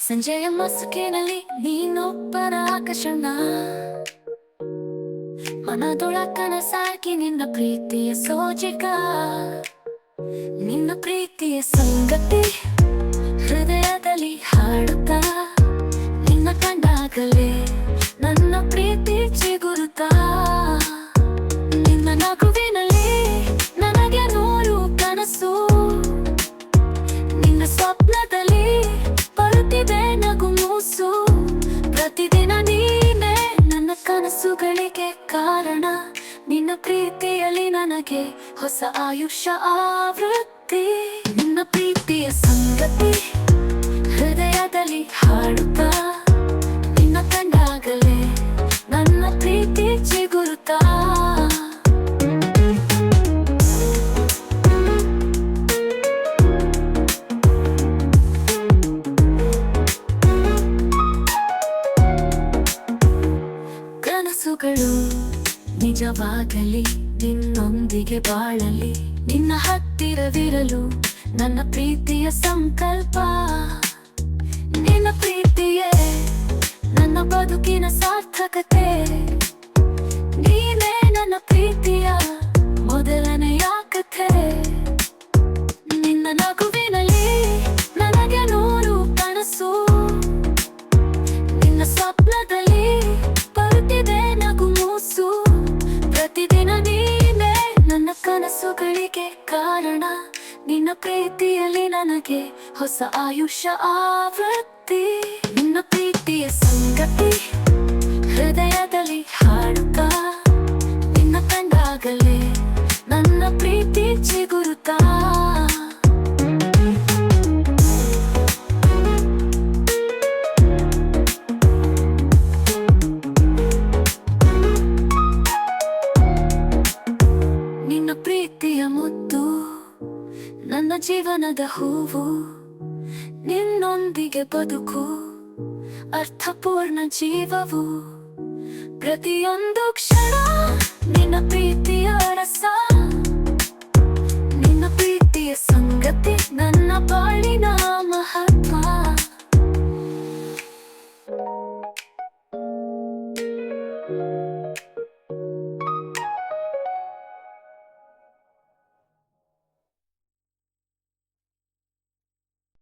ಸಂಜೆಯ ಮಸುಕಿನಲ್ಲಿ ನೀನೊಬ್ಬನ ಆಕರ್ಷಣ, ಮನದೊಳಕನ ಸಾಕಿ ನಿನ್ನ ಪ್ರೀತಿಯ ಸೋಜಿಗ, ನಿನ್ನ ಪ್ರೀತಿಯ ಸಂಗತಿ ಹೃದಯದಲ್ಲಿ ಹಾಡುತ್ತಾ, ನಿನ್ನ ಕಂಡಾಗಲೇ ನನ್ನ ಪ್ರೀತಿ ಚಿಗುರುತ್ತಾ. ನಿನ್ನ ನಗುವಿನಲ್ಲಿ ನನಗೆ ನೂರು ಕನಸು, ನಿನ್ನ ಸ್ವಪ್ನದಲ್ಲಿ ಬರುತ್ತಿದೆ ನಗು ಮೂಸು. ಪ್ರತಿದಿನ ನೀನೇ ನನ್ನ ಕನಸುಗಳಿಗೆ ಕಾರಣ, ನಿನ್ನ ಪ್ರೀತಿಯಲ್ಲಿ ನನಗೆ ಹೊಸ ಆಯುಷ್ಯ ಆವೃತ್ತಿ. ನಿನ್ನ ಪ್ರೀತಿಯ ಸಂಗತಿ ಹೃದಯದಲ್ಲಿ ಹಾಡುತ್ತಾ, ನಿನ್ನ ಕಂಡಾಗಲೇ ನನ್ನ ಪ್ರೀತಿ ಚಿಗುರುತ್ತಾ. ಕನಸುಗಳು ನಿಜವಾಗಲಿ, ನಿನ್ನೊಂದಿಗೆ ಬಾಳಲಿ, ನಿನ್ನ ಹತ್ತಿರವಿರಲು ನನ್ನ ಪ್ರೀತಿಯ ಸಂಕಲ್ಪ. ನಿನ್ನ ಪ್ರೀತಿಯೇ ನನ್ನ ಬದುಕಿನ ಸಾರ್ಥಕತೆ, ನೀನೇ ನನ್ನ ಪ್ರೀತಿಯ ಮೊದಲನೆಯ ಕಥೆ. ನಿನ್ನ ನಗುವಿನಲ್ಲಿ ನನಗೆ ನೂರು ಕನಸು, ನಿನ್ನ ಸ್ವಪ್ನದಲ್ಲಿ ಬರುತ್ತಿದೆ ನಗು ಮೂಸು. ಪ್ರತಿದಿನ ನೀನೇ ನನ್ನ ಕನಸುಗಳಿಗೆ ಕಾರಣ, ನಿನ್ನ ಪ್ರೀತಿಯಲ್ಲಿ ನನಗೆ ಹೊಸ ಆಯುಷ್ಯ ಆವೃತ್ತಿ. ನಿನ್ನ ಪ್ರೀತಿಯ ಸಂಗತಿ ಹೃದಯದಲ್ಲಿ ಹಾಡುತ್ತಾ, ನಿನ್ನ ಕಂಡಾಗಲೇ ನನ್ನ ಪ್ರೀತಿ ಚಿಗುರುತ್ತಾ. ನಿನ್ನ ಪ್ರೀತಿಯ ಮುದ್ದು ನನ್ನ ಜೀವನದ ಹೂವು, ನಿನ್ನೊಂದಿಗೆ ಬದುಕು ಅರ್ಥಪೂರ್ಣ ಜೀವವು. ಪ್ರತಿಯೊಂದು ಕ್ಷಣ ನಿನ್ನ ಪ್ರೀತಿಯ ರಸ, ನಿನ್ನ ಪ್ರೀತಿಯ ಸಂಗತಿ ನನ್ನ ಬಾಳಿನ ಮಹತ್ವ.